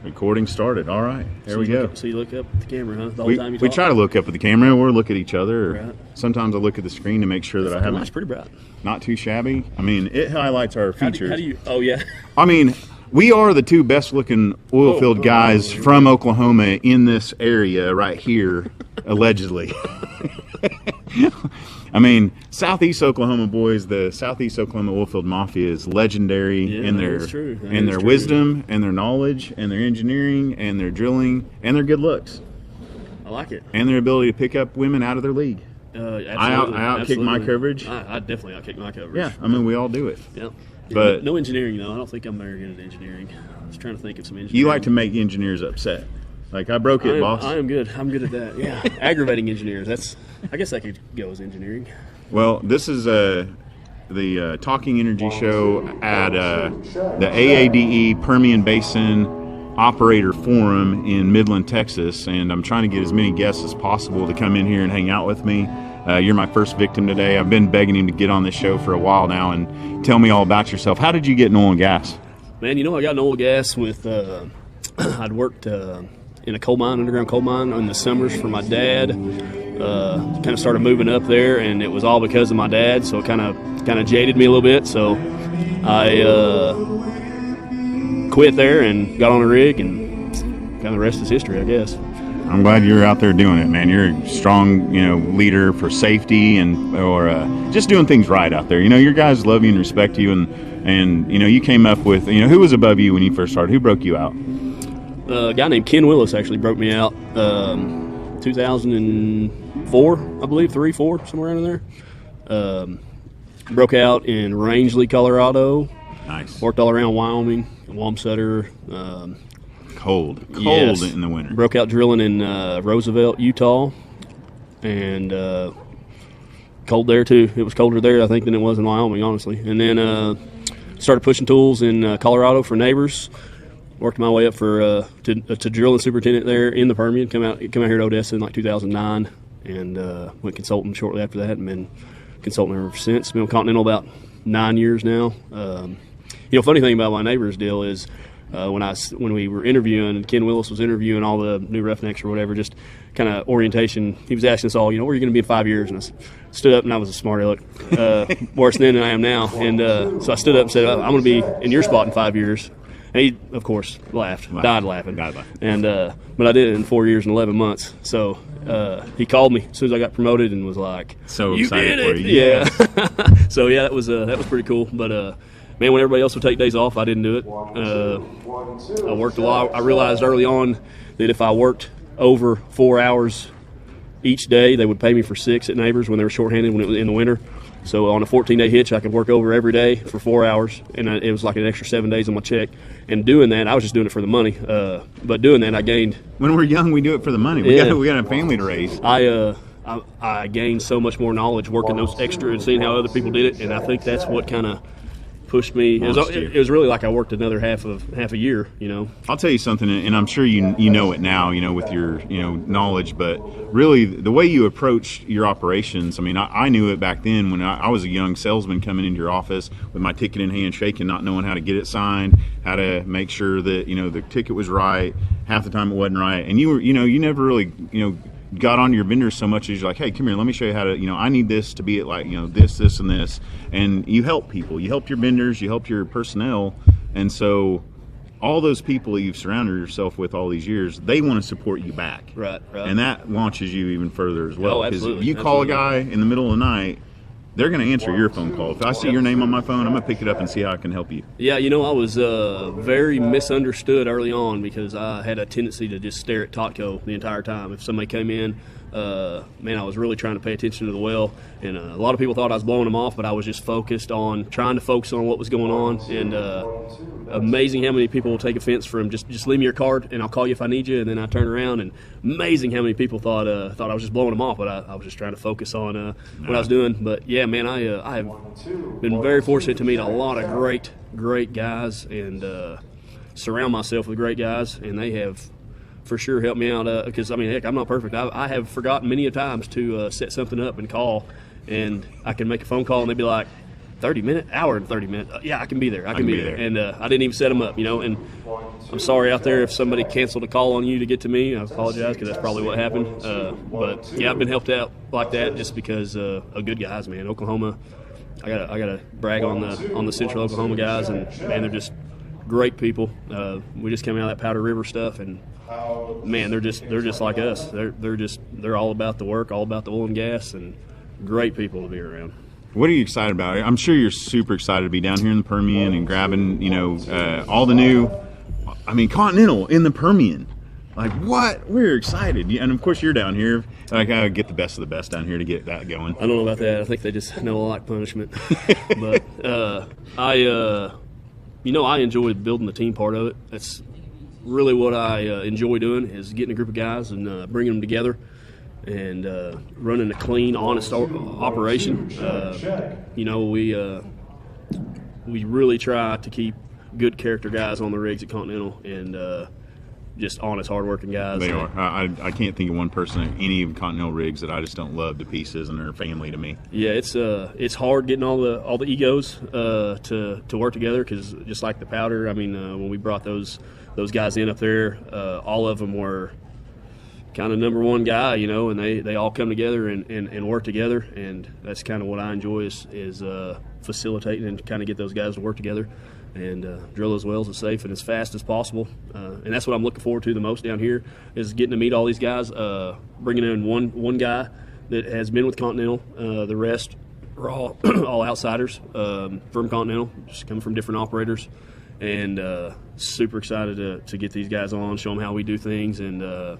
Recording started. All right, there we go. So you look up at the camera, huh? The whole time you talk? We try to look up at the camera or look at each other. Right. Sometimes I look at the screen to make sure that I haven't. It's pretty bright. Not too shabby. I mean, it highlights our features. How do you? Oh yeah. I mean, we are the two best-looking oil field guys from Oklahoma in this area right here, allegedly. I mean, Southeast Oklahoma boys, the Southeast Oklahoma Oilfield Mafia is legendary in their wisdom and their knowledge and their engineering and their drilling and their good looks. I like it. And their ability to pick up women out of their league. Absolutely. I outkick my coverage. I definitely outkick my coverage. Yeah, I mean, we all do it. Yeah. But no engineering, though. I don't think I'm very good at engineering. I was trying to think of some engineering. You like to make engineers upset. Like, I broke it, boss. I am good. I'm good at that. Yeah. Aggravating engineers. I guess that could go as engineering. Well, this is the Talking Energy Show at the AADE Permian Basin Operator Forum in Midland, Texas, and I'm trying to get as many guests as possible to come in here and hang out with me. You're my first victim today. I've been begging him to get on this show for a while now and tell me all about yourself. How did you get in oil and gas? Man, I got in oil and gas with I'd worked in a coal mine, underground coal mine, in the summers for my dad. Kind of started moving up there, and it was all because of my dad. So it kind of jaded me a little bit. So I quit there and got on a rig, and kind of the rest is history, I guess. I'm glad you're out there doing it, man. You're a strong, leader for safety or just doing things right out there. Your guys love you and respect you, and you came up with, who was above you when you first started? Who broke you out? A guy named Ken Willis actually broke me out 2004, I believe, 3-4, somewhere around there. Broke out in Rangeley, Colorado. Nice. Worked all around Wyoming, Wamsutter. Cold yes. In the winter. Broke out drilling in Roosevelt, Utah, and cold there too. It was colder there, I think, than it was in Wyoming, honestly. And then started pushing tools in Colorado for neighbors. Worked my way up to drill and superintendent there in the Permian. Come out here to Odessa in like 2009, and went consulting shortly after that, and been consulting ever since. Been on Continental about 9 years now. Funny thing about my neighbor's deal is when we were interviewing, and Ken Willis was interviewing all the new roughnecks or whatever, just kind of orientation. He was asking us all, where are you going to be in 5 years? And I stood up, and I was a smart aleck, worse then than I am now. And so I stood up and said, I'm going to be in your spot in 5 years. And he, of course, died laughing. And but I did it in 4 years and 11 months. So he called me as soon as I got promoted and was like, "So you excited did it!" for you!" Yeah. So yeah, that was pretty cool. But man, when everybody else would take days off, I didn't do it. I worked a lot. I realized early on that if I worked over 4 hours each day, they would pay me for 6 at Neighbors when they were shorthanded when it was in the winter. So on a 14-day hitch, I could work over every day for 4 hours, and it was like an extra 7 days on my check. And doing that, I was just doing it for the money. But doing that, I gained. When we're young, we do it for the money. We got a family to raise. I gained so much more knowledge working those extra and seeing how other people did it, and I think that's what kind of pushed me. It was really like I worked another half a year. I'll tell you something, and I'm sure you know it now. With your knowledge, but really the way you approach your operations. I mean, I knew it back then when I was a young salesman coming into your office with my ticket in hand, shaking, not knowing how to get it signed, how to make sure that the ticket was right. Half the time it wasn't right, and you never really got on your vendors so much as you're like, hey, come here, let me show you how to, I need this to be at like, this, and this. And you help people. You help your vendors. You help your personnel. And so all those people that you've surrounded yourself with all these years, they want to support you back. Right. And that launches you even further as well. Because if you call a guy in the middle of the night, they're going to answer your phone call. If I see your name on my phone, I'm going to pick it up and see how I can help you. Yeah, I was very misunderstood early on because I had a tendency to just stare at Totco the entire time. If somebody came in, I was really trying to pay attention to the well. And a lot of people thought I was blowing them off, but I was just trying to focus on what was going on. And amazing how many people will take offense from just leave me your card and I'll call you if I need you. And then I turn around, and amazing how many people thought I was just blowing them off, but I was just trying to focus on what I was doing. But yeah, man, I have been very fortunate to meet a lot of great guys and surround myself with great guys, and they have for sure helped me out because heck, I'm not perfect. I have forgotten many a times to set something up and call, and I can make a phone call and they'd be like, hour and 30 minutes. Yeah, I can be there. I can be there. And I didn't even set them up, and I'm sorry out there if somebody canceled a call on you to get to me. I apologize because that's probably what happened. But yeah, I've been helped out like that just because of good guys, man. Oklahoma, I gotta brag on the Central Oklahoma guys, and man, they're just great people. We just came out of that Powder River stuff, and man, they're just like us. They're all about the work, all about the oil and gas, and great people to be around. What are you excited about? I'm sure you're super excited to be down here in the Permian and grabbing, all the new. I mean, Continental in the Permian. Like, what? We're excited. And, of course, you're down here. I got to get the best of the best down here to get that going. I don't know about that. I think they just know I like punishment. But I enjoy building the team part of it. That's really what I enjoy doing, is getting a group of guys and bringing them together and running a clean, honest operation. We really try to keep good character guys on the rigs at Continental, and just honest, hardworking guys. They are. I can't think of one person at any of Continental rigs that I just don't love to pieces, and they're family to me. Yeah, it's hard getting all the egos to work together, because just like the Powder, I mean, when we brought those guys in up there, all of them were kind of number one guy, and they all come together and work together, and that's kind of what I enjoy is facilitating and kind of get those guys to work together and drill those wells as safe and as fast as possible. And that's what I'm looking forward to the most down here, is getting to meet all these guys, bringing in one guy that has been with Continental. The rest are all outsiders from Continental, just coming from different operators. And super excited to get these guys on, show them how we do things, and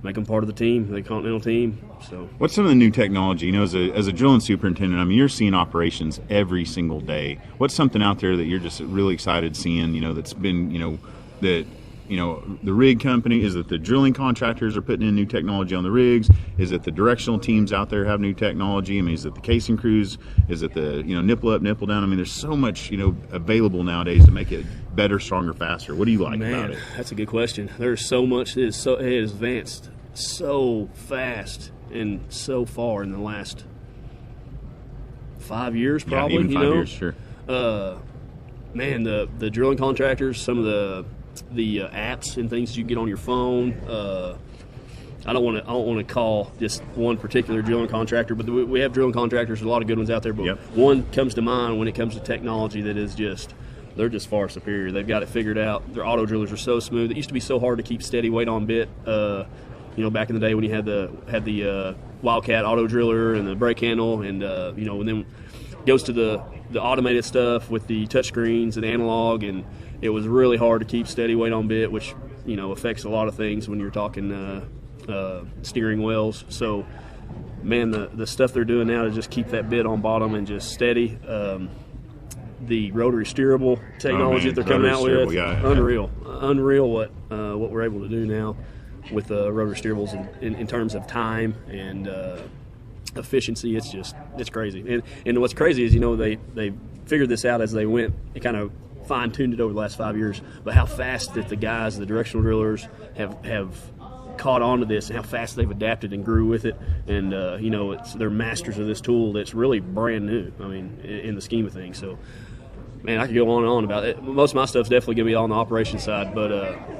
make them part of the team, the Continental team. So, what's some of the new technology? As a drilling superintendent, I mean, you're seeing operations every single day. What's something out there that you're just really excited seeing? That's been, that the rig company, is it the drilling contractors are putting in new technology on the rigs? Is it the directional teams out there have new technology? I mean, is it the casing crews? Is it the nipple up, nipple down? I mean, there's so much available nowadays to make it better, stronger, faster. What do you like about it? That's a good question. There's so much. It has advanced so fast and so far in the last 5 years, probably. Yeah, even 5 years, sure. Man, the drilling contractors, some of the apps and things you get on your phone. I don't want to call just one particular drilling contractor, but we have drilling contractors. There's a lot of good ones out there, but one comes to mind when it comes to technology that is they're just far superior. They've got it figured out. Their auto drillers are so smooth. It used to be so hard to keep steady weight on bit. Back in the day when you had the Wildcat auto driller and the brake handle, and and then goes to the automated stuff with the touch screens and analog, and it was really hard to keep steady weight on bit, which affects a lot of things when you're talking steering wells. So, man, the stuff they're doing now to just keep that bit on bottom and just steady. The rotary steerable technology that they're coming out with, unreal what we're able to do now with rotary steerables in terms of time and efficiency. It's crazy. And what's crazy is they figured this out as they went. It kind of fine-tuned it over the last 5 years, but how fast that the guys, the directional drillers, have caught on to this, and how fast they've adapted and grew with it. And they're masters of this tool that's really brand new, I mean, in the scheme of things. So, man, I could go on and on about it. Most of my stuff's definitely going to be on the operations side, but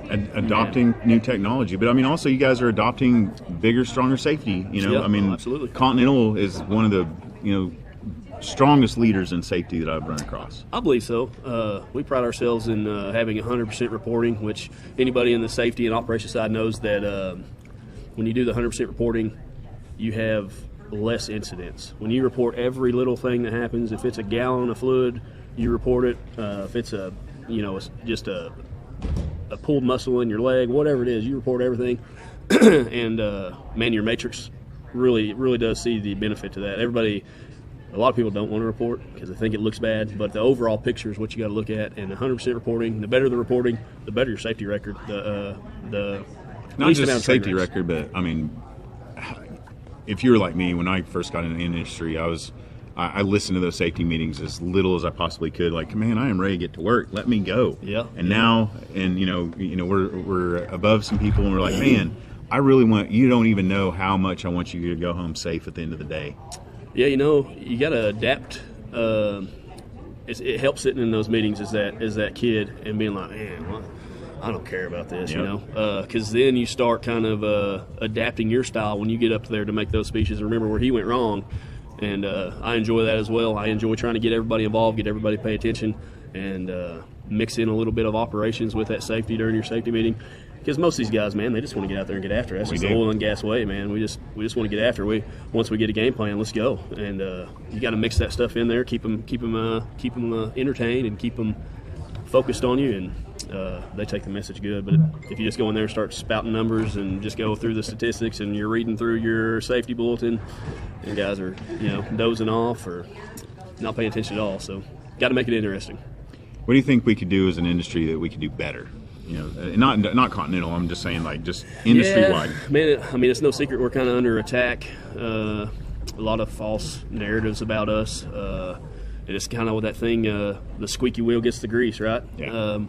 adopting new technology. But I mean, also you guys are adopting bigger, stronger safety. I mean, absolutely. Continental is one of the strongest leaders in safety that I've run across. I believe so. We pride ourselves in having 100% reporting, which anybody in the safety and operations side knows that when you do the 100% reporting, you have less incidents. When you report every little thing that happens, if it's a gallon of fluid, you report it. If it's just a pulled muscle in your leg, whatever it is, you report everything. And man, your matrix really does see the benefit to that. A lot of people don't want to report because they think it looks bad, but the overall picture is what you got to look at. And 100% reporting, the better the reporting, the better your safety record. The not just a safety record, but I mean, if you were like me when I first got into the industry, I listened to those safety meetings as little as I possibly could. Like, man, I am ready to get to work. Let me go. Yeah. And now, we're above some people, and we're like, man, I really want. You don't even know how much I want you to go home safe at the end of the day. Yeah, you got to adapt it helps sitting in those meetings as that kid and being like, man, well, I don't care about this, you know, because then you start kind of adapting your style when you get up there to make those speeches and remember where he went wrong. And I enjoy that as well. I enjoy trying to get everybody involved, get everybody to pay attention, and mix in a little bit of operations with that safety during your safety meeting. Because most of these guys, man, they just want to get out there and get after it. That's just the oil and gas way, man. We just want to get after it. Once we get a game plan, let's go. And you got to mix that stuff in there, keep them entertained, and keep them focused on you, and they take the message good. But if you just go in there and start spouting numbers and just go through the statistics and you're reading through your safety bulletin, and guys are dozing off or not paying attention at all. So got to make it interesting. What do you think we could do as an industry that we could do better? Not Continental. I'm just saying, like, just industry-wide. Yeah, man, I mean, it's no secret we're kind of under attack. A lot of false narratives about us. And it's kind of that thing, the squeaky wheel gets the grease, right? Yeah.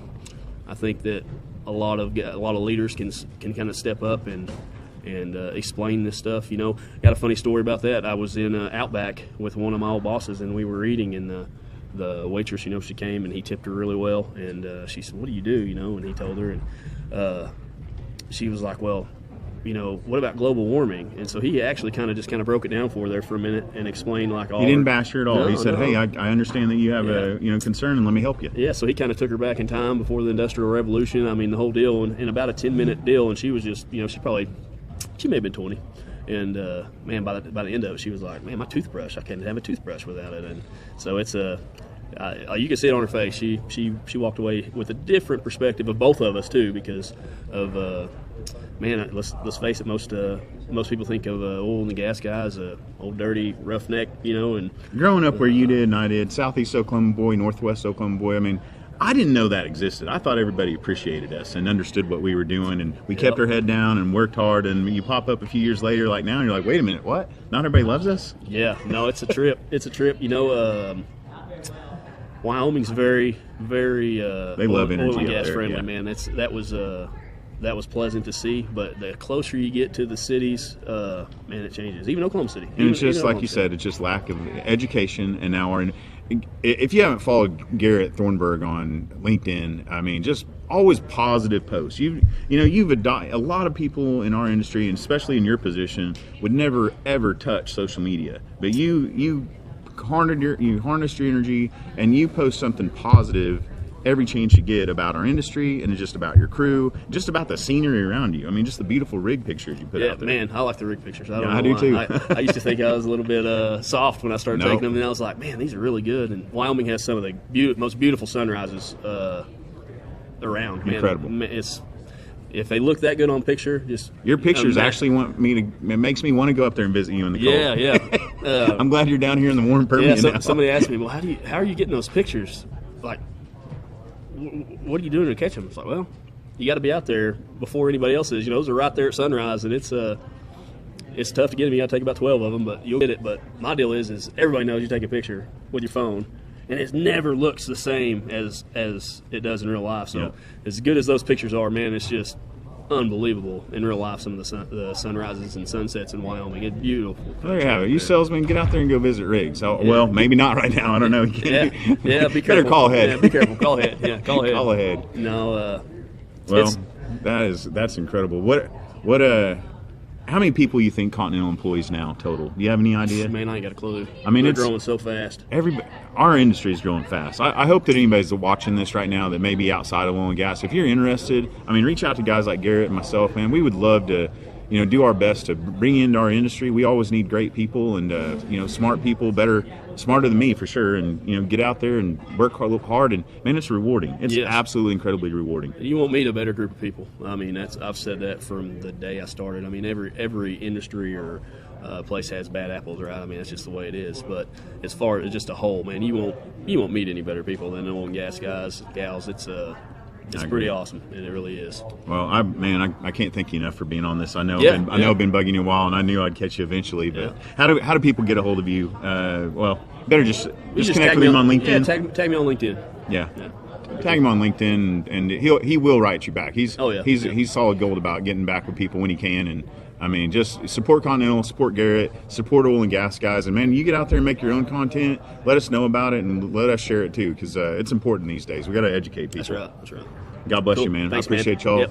I think that a lot of leaders can kind of step up and explain this stuff. Got a funny story about that. I was in Outback with one of my old bosses, and we were eating, and the waitress, she came and he tipped her really well, and she said, "What do you do?" And he told her, and she was like, "Well, what about global warming?" And so he actually kind of broke it down for her there for a minute and explained like all. He didn't bash her at all. No, he said, no. "Hey, I understand that you have a concern, and let me help you." Yeah, so he kind of took her back in time before the Industrial Revolution. I mean, the whole deal, in about a 10-minute deal, and she was just, she may have been 20. And man, by the end of it, she was like, "Man, my toothbrush! I can't have a toothbrush without it." And so it's you can see it on her face. She walked away with a different perspective of both of us too, because of man. Let's face it. Most people think of oil and gas guys, old dirty roughneck, And Growing up where you did and I did, Southeast Oklahoma boy, Northwest Oklahoma boy. I mean, I didn't know that existed. I thought everybody appreciated us and understood what we were doing, and we kept our head down and worked hard. And you pop up a few years later, like now, and you're like, wait a minute, what? Not everybody loves us? Yeah, no, it's a trip. It's a trip. Wyoming's very, very they love energy oil and gas there, friendly, yeah. man. That was pleasant to see. But the closer you get to the cities, man, it changes. Even Oklahoma City. And it's just like you said, it's just lack of education. And now if you haven't followed Garrett Thornburg on LinkedIn, I mean, just always positive posts. You've a lot of people in our industry, and especially in your position, would never ever touch social media. But you harnessed your energy, and you post something positive every chance you get about our industry, and just about your crew, just about the scenery around you. I mean, just the beautiful rig pictures you put out there. Yeah, man, I like the rig pictures. I do too. I used to think I was a little bit soft when I started taking them, and I was like, man, these are really good. And Wyoming has some of the most beautiful sunrises around. Man, incredible. If they look that good on picture, just your pictures actually it makes me want to go up there and visit you in the cold. Yeah. I'm glad you're down here in the warm Permian now. Somebody asked me, well, how are you getting those pictures? Like, what are you doing to catch them? It's like, well, you got to be out there before anybody else is. Those are right there at sunrise, and it's tough to get them. You got to take about 12 of them, but you'll get it. But my deal is everybody knows you take a picture with your phone, and it never looks the same as it does in real life. So as good as those pictures are, man, it's just unbelievable in real life. Some of the sunrises and sunsets in Wyoming, it's beautiful. There you have it. You salesmen, get out there and go visit rigs. Well, maybe not right now. I don't know. Be careful. Better call ahead. Yeah, be careful. Call ahead. Yeah, call ahead. Call ahead. No. Well, that's incredible. How many people you think Continental employs now total? Do you have any idea? Man, I ain't got a clue. I mean, they're it's growing so fast. Our industry is growing fast. I hope that anybody's watching this right now that may be outside of oil and gas, if you're interested, I mean, reach out to guys like Garrett and myself, man. We would love to, do our best to bring you into our industry. We always need great people and, smart people, smarter than me for sure, and, get out there and work hard. And, man, it's rewarding. It's absolutely incredibly rewarding. You won't meet a better group of people. I mean, I've said that from the day I started. I mean, every industry or place has bad apples, right? I mean, that's just the way it is. But as far as just a whole, man, you won't meet any better people than oil and gas guys, gals. It's pretty awesome, and it really is. Well, I can't thank you enough for being on this. I know I've been bugging you a while, and I knew I'd catch you eventually. But how do people get a hold of you? Better just connect with him on LinkedIn. Yeah, tag me on LinkedIn. Yeah. Tag him on LinkedIn, and he will write you back. He's solid gold about getting back with people when he can, and I mean, just support Continental, support Garrett, support oil and gas guys. And, man, you get out there and make your own content. Let us know about it and let us share it, too, because it's important these days. We got to educate people. That's right. God bless Cool. you, man. Thanks, I appreciate man. y'all. Yep.